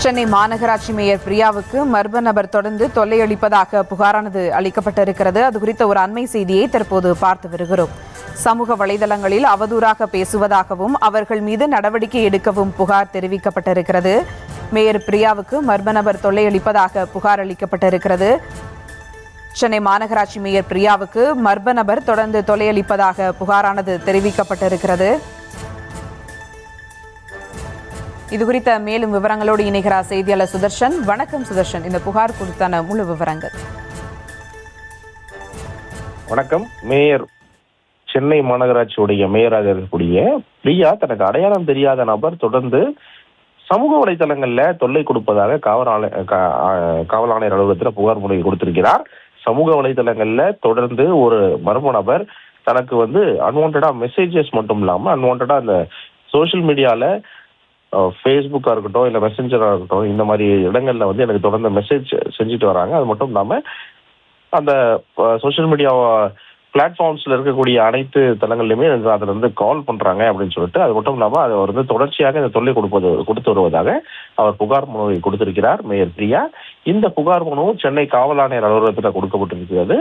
சென்னை மாநகராட்சி மேயர் பிரியாவுக்கு மர்ம நபர் தொடர்ந்து தொல்லையளிப்பதாக புகாரானது அளிக்கப்பட்டிருக்கிறது. அது குறித்த ஒரு அண்மை செய்தியை தற்போது பார்த்து வருகிறோம். சமூக வலைதளங்களில் அவதூறாக பேசுவதாகவும் அவர்கள் மீது நடவடிக்கை எடுக்கவும் புகார் தெரிவிக்கப்பட்டிருக்கிறது. மேயர் பிரியாவுக்கு மர்ம நபர் தொல்லையளிப்பதாக புகார் அளிக்கப்பட்டிருக்கிறது. சென்னை மாநகராட்சி மேயர் பிரியாவுக்கு மர்ம நபர் தொடர்ந்து தொல்லையளிப்பதாக புகாரானது தெரிவிக்கப்பட்டிருக்கிறது. இதுகுறித்த மேலும் விவரங்களோடு இணைகிறார் செய்தியாளர் சுதர்ஷன். வணக்கம் சுதர்ஷன், இந்த புகார் குறித்தான முழு விவரங்கள். வணக்கம். மேயர் சென்னை மாநகராட்சியுடைய மேயராக இருக்கக்கூடிய பிரியா தனக்கு அடையாளம் தெரியாத நபர் தொடர்ந்து சமூக வலைதளங்கள்ல தொல்லை கொடுப்பதாக காவல் ஆணையர் அலுவலகத்தில் புகார் முறை கொடுத்திருக்கிறார். சமூக வலைதளங்கள்ல தொடர்ந்து ஒரு மர்ம நபர் தனக்கு அன்வான்டா மெசேஜஸ் மட்டும் இல்லாம அன்வான்டா அந்த சோசியல் மீடியால ஃபேஸ்புக்காக இருக்கட்டும் இல்லை மெசஞ்சராக இருக்கட்டும் இந்த மாதிரி இடங்கள்ல எனக்கு தொடர்ந்து மெசேஜ் செஞ்சுட்டு வராங்க. அது மட்டும் இல்லாமல் அந்த சோஷியல் மீடியா பிளாட்ஃபார்ம்ஸில் இருக்கக்கூடிய அனைத்து தளங்கள்லையுமே அதில் கால் பண்ணுறாங்க அப்படின்னு சொல்லிட்டு, அது மட்டும் இல்லாமல் அதை தொடர்ச்சியாக இந்த தொல்லை கொடுத்து வருவதாக அவர் புகார் மனுவை கொடுத்திருக்கிறார் மேயர் பிரியா. இந்த புகார் மனு சென்னை காவல் ஆணையர் அலுவலகத்தில் கொடுக்கப்பட்டிருக்கிறது.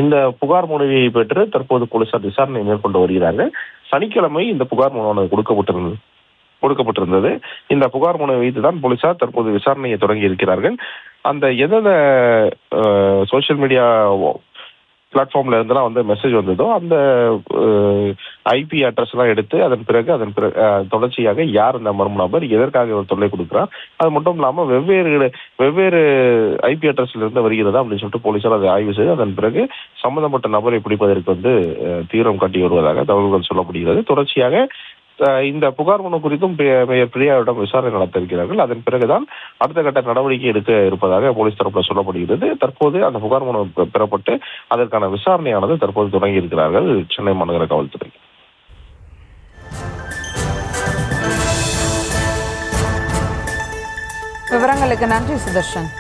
இந்த புகார் மனுவை பெற்று தற்போது போலீசார் விசாரணை மேற்கொண்டு வருகிறார்கள். சனிக்கிழமை இந்த புகார் மனு கொடுக்கப்பட்டிருந்தது. இந்த புகார் மனுவை வைத்துதான் போலீசார் தற்போது விசாரணையை தொடங்கி இருக்கிறார்கள். அந்த எந்தெந்த சோசியல் மீடியா பிளாட்ஃபார்ம்ல இருந்தெல்லாம் மெசேஜ் வந்ததோ அந்த ஐபி அட்ரஸ் எல்லாம் எடுத்து அதன் பிறகு தொடர்ச்சியாக யார் இந்த மர்ம நபர், எதற்காக இவர் தொல்லை கொடுக்கிறார், அது மட்டும் இல்லாமல் வெவ்வேறு ஐபி அட்ரஸ்ல இருந்து வருகிறதா அப்படின்னு சொல்லிட்டு போலீசார் அதை ஆய்வு செய்து அதன் பிறகு சம்பந்தப்பட்ட நபரை பிடிப்பதற்கு தீவிரம் காட்டி வருவதாக தகவல்கள் சொல்லப்படுகிறது. தொடர்ச்சியாக இந்த புகார் மனு குறித்தும் மேயர் பிரியாவிடம் விசாரணை நடத்த இருக்கிறார்கள். அதன் பிறகுதான் அடுத்த கட்ட நடவடிக்கை எடுக்க இருப்பதாக போலீஸ் தரப்பில் சொல்லப்படுகிறது. தற்போது அந்த புகார் மனு பெறப்பட்டு அதற்கான விசாரணையானது தற்போது தொடங்கி இருக்கிறார்கள் சென்னை மாநகர காவல்துறை. விவரங்களுக்கு நன்றி சுதர்ஷன்.